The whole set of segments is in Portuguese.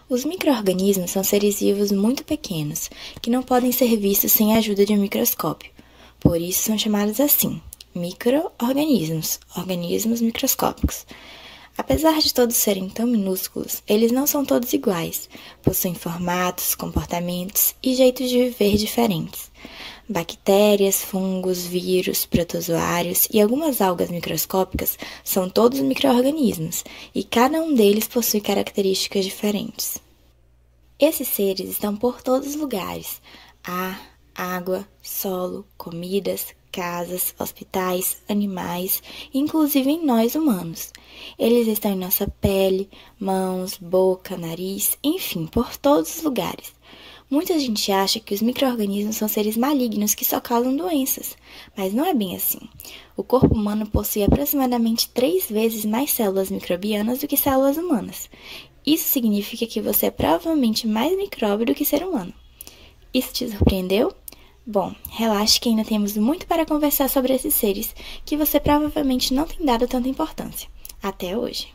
Os micro-organismos são seres vivos muito pequenos, que não podem ser vistos sem a ajuda de um microscópio. Por isso são chamados assim, micro-organismos, organismos microscópicos. Apesar de todos serem tão minúsculos, eles não são todos iguais, possuem formatos, comportamentos e jeitos de viver diferentes. Bactérias, fungos, vírus, protozoários e algumas algas microscópicas são todos micro-organismos, e cada um deles possui características diferentes. Esses seres estão por todos os lugares: ar, água, solo, comidas, casas, hospitais, animais, inclusive em nós humanos. Eles estão em nossa pele, mãos, boca, nariz, enfim, por todos os lugares. Muita gente acha que os micro-organismos são seres malignos que só causam doenças, mas não é bem assim. O corpo humano possui aproximadamente 3 vezes mais células microbianas do que células humanas. Isso significa que você é provavelmente mais micróbio do que ser humano. Isso te surpreendeu? Bom, relaxe que ainda temos muito para conversar sobre esses seres que você provavelmente não tem dado tanta importância, até hoje.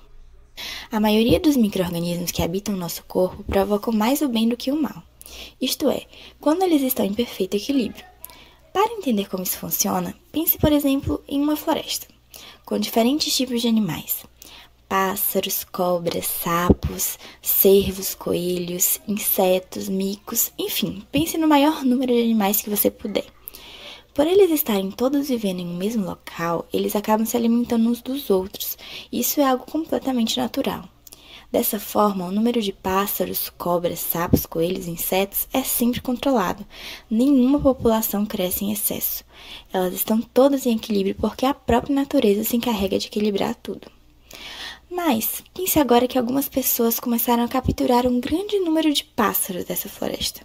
A maioria dos micro-organismos que habitam o nosso corpo provocam mais o bem do que o mal. Isto é, quando eles estão em perfeito equilíbrio. Para entender como isso funciona, pense, por exemplo, em uma floresta, com diferentes tipos de animais. Pássaros, cobras, sapos, cervos, coelhos, insetos, micos, enfim, pense no maior número de animais que você puder. Por eles estarem todos vivendo em um mesmo local, eles acabam se alimentando uns dos outros. Isso é algo completamente natural. Dessa forma, o número de pássaros, cobras, sapos, coelhos e insetos é sempre controlado. Nenhuma população cresce em excesso. Elas estão todas em equilíbrio porque a própria natureza se encarrega de equilibrar tudo. Mas, pense agora que algumas pessoas começaram a capturar um grande número de pássaros dessa floresta.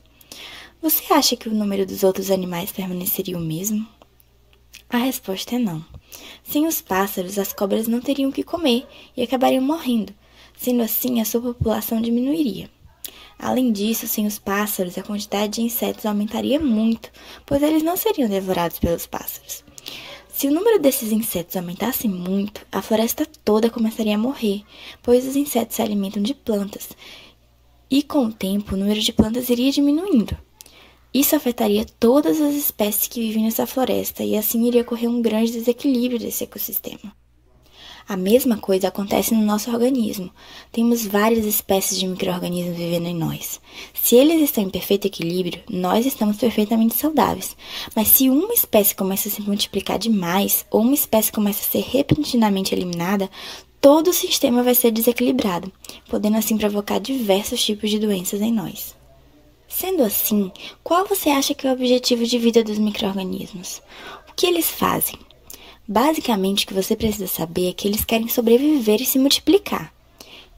Você acha que o número dos outros animais permaneceria o mesmo? A resposta é não. Sem os pássaros, as cobras não teriam o que comer e acabariam morrendo. Sendo assim, a sua população diminuiria. Além disso, sem os pássaros, a quantidade de insetos aumentaria muito, pois eles não seriam devorados pelos pássaros. Se o número desses insetos aumentasse muito, a floresta toda começaria a morrer, pois os insetos se alimentam de plantas, e com o tempo o número de plantas iria diminuindo. Isso afetaria todas as espécies que vivem nessa floresta, e assim iria ocorrer um grande desequilíbrio desse ecossistema. A mesma coisa acontece no nosso organismo. Temos várias espécies de micro-organismos vivendo em nós. Se eles estão em perfeito equilíbrio, nós estamos perfeitamente saudáveis. Mas se uma espécie começa a se multiplicar demais, ou uma espécie começa a ser repentinamente eliminada, todo o sistema vai ser desequilibrado, podendo assim provocar diversos tipos de doenças em nós. Sendo assim, qual você acha que é o objetivo de vida dos micro-organismos? O que eles fazem? Basicamente, o que você precisa saber é que eles querem sobreviver e se multiplicar.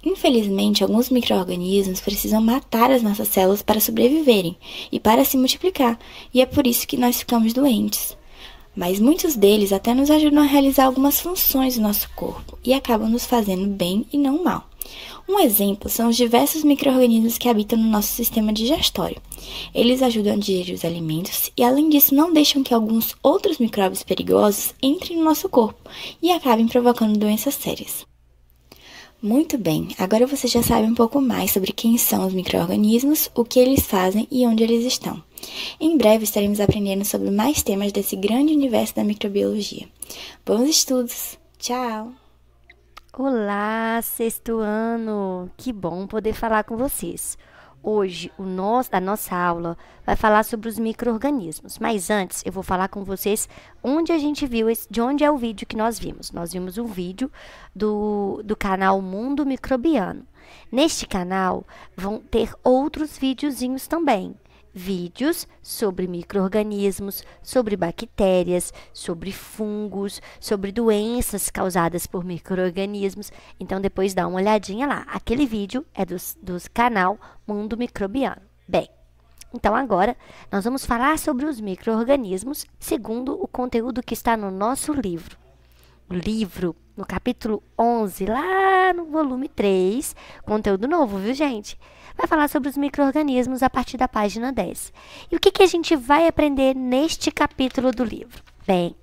Infelizmente, alguns micro-organismos precisam matar as nossas células para sobreviverem e para se multiplicar, e é por isso que nós ficamos doentes. Mas muitos deles até nos ajudam a realizar algumas funções do nosso corpo e acabam nos fazendo bem e não mal. Um exemplo são os diversos micro-organismos que habitam no nosso sistema digestório. Eles ajudam a digerir os alimentos e, além disso, não deixam que alguns outros micróbios perigosos entrem no nosso corpo e acabem provocando doenças sérias. Muito bem, agora você já sabe um pouco mais sobre quem são os micro-organismos, o que eles fazem e onde eles estão. Em breve estaremos aprendendo sobre mais temas desse grande universo da microbiologia. Bons estudos! Tchau! Olá, sexto ano! Que bom poder falar com vocês. Hoje, a nossa aula vai falar sobre os micro-organismos, mas antes eu vou falar com vocês onde a gente viu, de onde é o vídeo que nós vimos. Nós vimos um vídeo do canal Mundo Microbiano. Neste canal vão ter outros videozinhos também. Vídeos sobre micro-organismos, sobre bactérias, sobre fungos, sobre doenças causadas por micro-organismos. Então, depois dá uma olhadinha lá. Aquele vídeo é do canal Mundo Microbiano. Bem, então agora nós vamos falar sobre os micro-organismos segundo o conteúdo que está no nosso livro. O livro, no capítulo 11, lá no volume 3, conteúdo novo, viu, gente? Vai falar sobre os micro-organismos a partir da página 10. E o que a gente vai aprender neste capítulo do livro? Bem,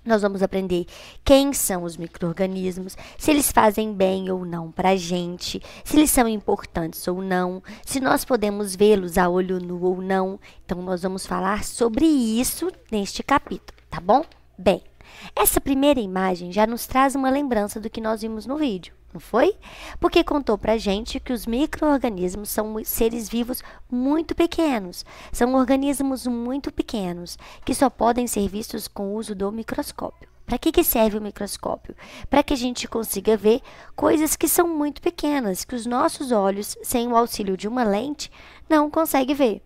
Nós vamos aprender quem são os micro-organismos, se eles fazem bem ou não para a gente, se eles são importantes ou não, se nós podemos vê-los a olho nu ou não. Então, nós vamos falar sobre isso neste capítulo, tá bom? Bem, essa primeira imagem já nos traz uma lembrança do que nós vimos no vídeo, não foi? Porque contou pra gente que os micro-organismos são seres vivos muito pequenos. São organismos muito pequenos que só podem ser vistos com o uso do microscópio. Para que serve o microscópio? Para que a gente consiga ver coisas que são muito pequenas, que os nossos olhos, sem o auxílio de uma lente, não conseguem ver.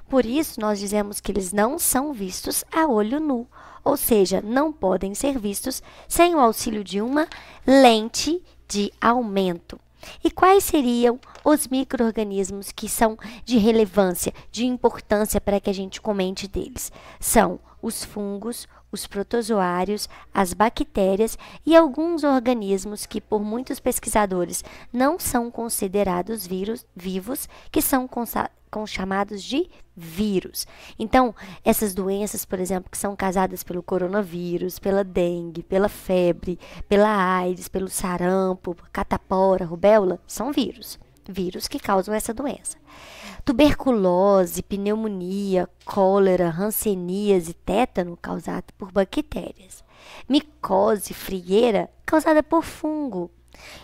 Por isso, nós dizemos que eles não são vistos a olho nu, ou seja, não podem ser vistos sem o auxílio de uma lente de aumento. E quais seriam os micro-organismos que são de relevância, de importância para que a gente comente deles? São os fungos, os protozoários, as bactérias e alguns organismos que por muitos pesquisadores não são considerados vivos, que são chamados de vírus. Então, essas doenças, por exemplo, que são causadas pelo coronavírus, pela dengue, pela febre, pela AIDS, pelo sarampo, catapora, rubéola, são vírus. Vírus que causam essa doença. Tuberculose, pneumonia, cólera, hanseníase, tétano, causado por bactérias. Micose, frieira, causada por fungo.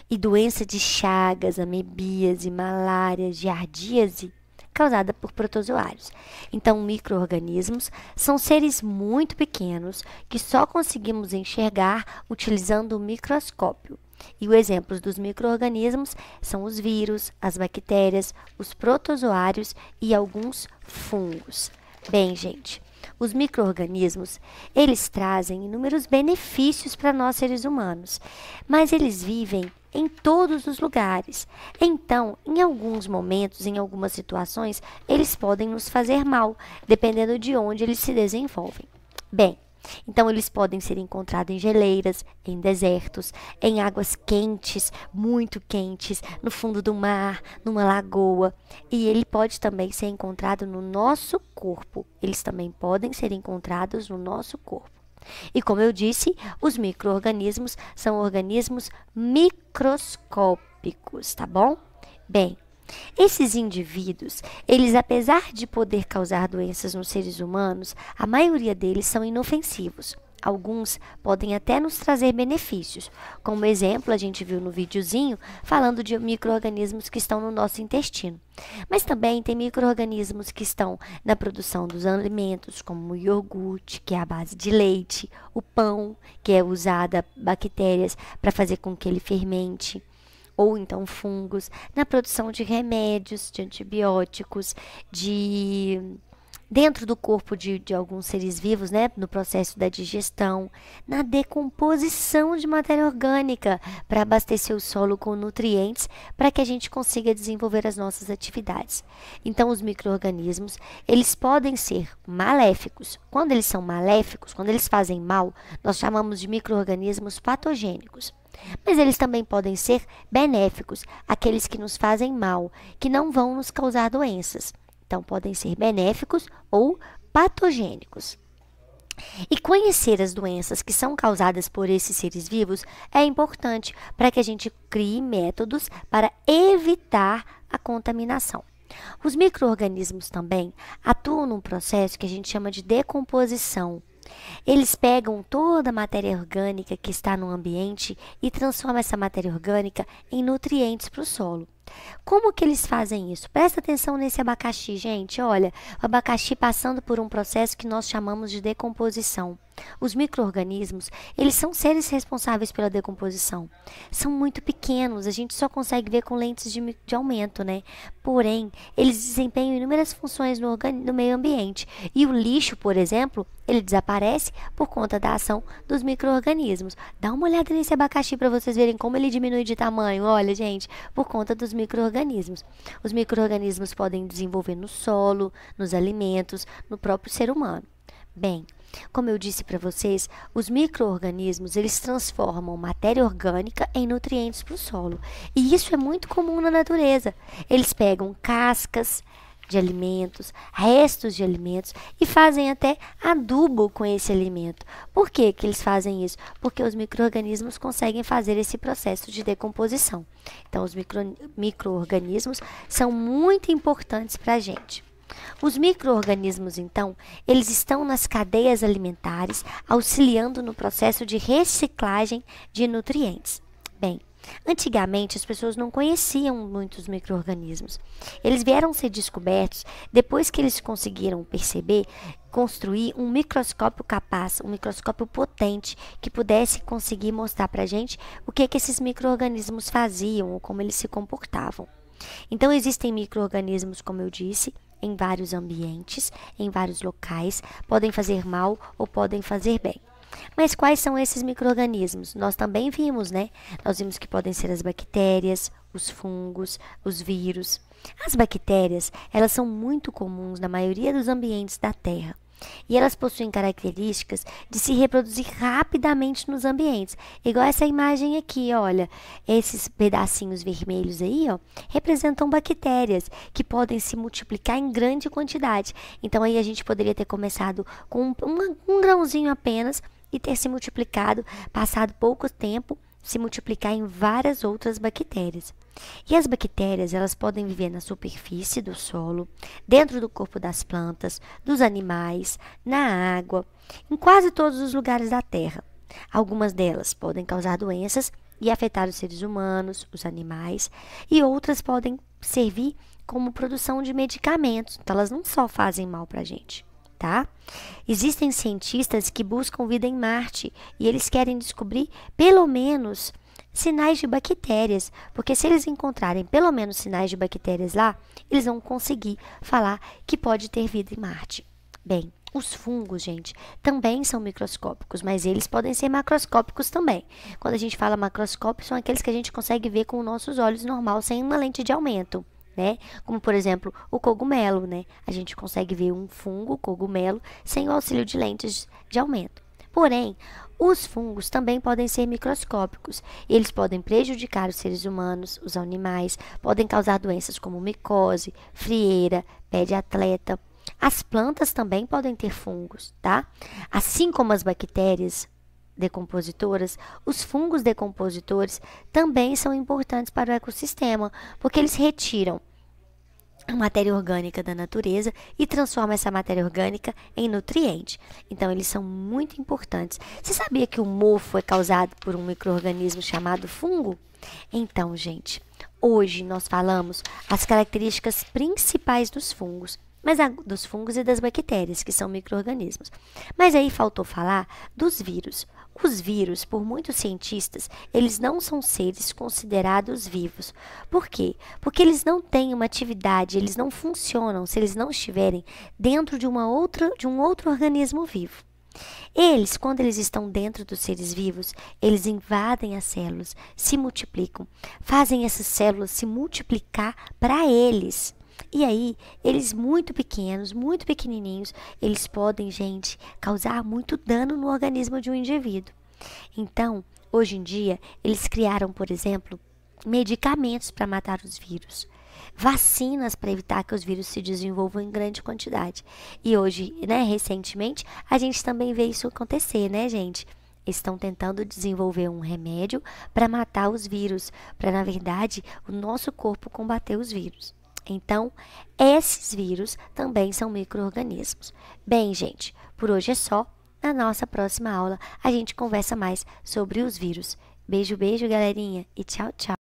E doença de Chagas, amebíase, malária, giardíase, causada por protozoários. Então, micro-organismos são seres muito pequenos que só conseguimos enxergar utilizando o microscópio. E os exemplos dos micro-organismos são os vírus, as bactérias, os protozoários e alguns fungos. Bem, gente, os micro-organismos, eles trazem inúmeros benefícios para nós seres humanos, mas eles vivem em todos os lugares. Então, em alguns momentos, em algumas situações, eles podem nos fazer mal, dependendo de onde eles se desenvolvem. Bem, então eles podem ser encontrados em geleiras, em desertos, em águas quentes, muito quentes, no fundo do mar, numa lagoa. E ele pode também ser encontrado no nosso corpo. Eles também podem ser encontrados no nosso corpo. E como eu disse, os micro-organismos são organismos microscópicos, tá bom? Bem, esses indivíduos, eles apesar de poder causar doenças nos seres humanos, a maioria deles são inofensivos. Alguns podem até nos trazer benefícios. Como exemplo, a gente viu no videozinho falando de micro-organismos que estão no nosso intestino. Mas também tem micro-organismos que estão na produção dos alimentos, como o iogurte, que é a base de leite, o pão, que é usada bactérias para fazer com que ele fermente, ou então fungos, na produção de remédios, de antibióticos, dentro do corpo de alguns seres vivos, né, no processo da digestão, na decomposição de matéria orgânica, para abastecer o solo com nutrientes, para que a gente consiga desenvolver as nossas atividades. Então, os micro-organismos, eles podem ser maléficos. Quando eles são maléficos, quando eles fazem mal, nós chamamos de micro-organismos patogênicos. Mas eles também podem ser benéficos, aqueles que nos fazem mal, que não vão nos causar doenças. Então, podem ser benéficos ou patogênicos. E conhecer as doenças que são causadas por esses seres vivos é importante para que a gente crie métodos para evitar a contaminação. Os micro-organismos também atuam num processo que a gente chama de decomposição. Eles pegam toda a matéria orgânica que está no ambiente e transformam essa matéria orgânica em nutrientes para o solo. Como que eles fazem isso? Presta atenção nesse abacaxi, gente. Olha, o abacaxi passando por um processo que nós chamamos de decomposição. Os micro-organismos, eles são seres responsáveis pela decomposição. São muito pequenos, a gente só consegue ver com lentes de aumento, né? Porém, eles desempenham inúmeras funções no meio ambiente. E o lixo, por exemplo, ele desaparece por conta da ação dos micro-organismos. Dá uma olhada nesse abacaxi para vocês verem como ele diminui de tamanho. Olha, gente, por conta dos micro-organismos. Os micro-organismos podem desenvolver no solo, nos alimentos, no próprio ser humano. Bem, como eu disse para vocês, os micro-organismos, eles transformam matéria orgânica em nutrientes para o solo. E isso é muito comum na natureza. Eles pegam cascas, de alimentos, restos de alimentos e fazem até adubo com esse alimento. Por que que eles fazem isso? Porque os micro-organismos conseguem fazer esse processo de decomposição. Então, os micro-organismos são muito importantes para a gente. Os micro-organismos, então, eles estão nas cadeias alimentares, auxiliando no processo de reciclagem de nutrientes. Bem, antigamente as pessoas não conheciam muitos micro-organismos. Eles vieram ser descobertos depois que eles conseguiram perceber, construir um microscópio capaz, um microscópio potente, que pudesse conseguir mostrar para a gente o que esses micro-organismos faziam ou como eles se comportavam. Então, existem micro-organismos, como eu disse, em vários ambientes, em vários locais, podem fazer mal ou podem fazer bem. Mas quais são esses micro-organismos? Nós também vimos, né? Nós vimos que podem ser as bactérias, os fungos, os vírus. As bactérias, elas são muito comuns na maioria dos ambientes da Terra. E elas possuem características de se reproduzir rapidamente nos ambientes. Igual essa imagem aqui, olha. Esses pedacinhos vermelhos aí, ó, representam bactérias que podem se multiplicar em grande quantidade. Então, aí a gente poderia ter começado com um grãozinho apenas e ter se multiplicado, passado pouco tempo, se multiplicar em várias outras bactérias. E as bactérias, elas podem viver na superfície do solo, dentro do corpo das plantas, dos animais, na água, em quase todos os lugares da Terra. Algumas delas podem causar doenças e afetar os seres humanos, os animais, e outras podem servir como produção de medicamentos. Então, elas não só fazem mal para a gente, tá? Existem cientistas que buscam vida em Marte e eles querem descobrir pelo menos sinais de bactérias, porque se eles encontrarem pelo menos sinais de bactérias lá, eles vão conseguir falar que pode ter vida em Marte. Bem, os fungos, gente, também são microscópicos, mas eles podem ser macroscópicos também. Quando a gente fala macroscópio, são aqueles que a gente consegue ver com os nossos olhos normal, sem uma lente de aumento, né? Como, por exemplo, o cogumelo, né? A gente consegue ver um fungo, cogumelo, sem o auxílio de lentes de aumento. Porém, os fungos também podem ser microscópicos. Eles podem prejudicar os seres humanos, os animais, podem causar doenças como micose, frieira, pé de atleta. As plantas também podem ter fungos, tá? Assim como as bactérias decompositoras, os fungos decompositores também são importantes para o ecossistema, porque eles retiram a matéria orgânica da natureza e transforma essa matéria orgânica em nutriente. Então, eles são muito importantes. Você sabia que o mofo é causado por um micro-organismo chamado fungo? Então, gente, hoje nós falamos as características principais dos fungos, dos fungos e das bactérias, que são micro-organismos. Mas aí faltou falar dos vírus. Os vírus, por muitos cientistas, eles não são seres considerados vivos. Por quê? Porque eles não têm uma atividade, eles não funcionam se eles não estiverem dentro de um outro organismo vivo. Eles, quando eles estão dentro dos seres vivos, eles invadem as células, se multiplicam, fazem essas células se multiplicar para eles. E aí, eles muito pequenos, muito pequenininhos, eles podem, gente, causar muito dano no organismo de um indivíduo. Então, hoje em dia, eles criaram, por exemplo, medicamentos para matar os vírus, vacinas para evitar que os vírus se desenvolvam em grande quantidade. E hoje, né, recentemente, a gente também vê isso acontecer, né, gente? Estão tentando desenvolver um remédio para matar os vírus, para, na verdade, o nosso corpo combater os vírus. Então, esses vírus também são micro-organismos. Bem, gente, por hoje é só. Na nossa próxima aula, a gente conversa mais sobre os vírus. Beijo, beijo, galerinha, e tchau, tchau.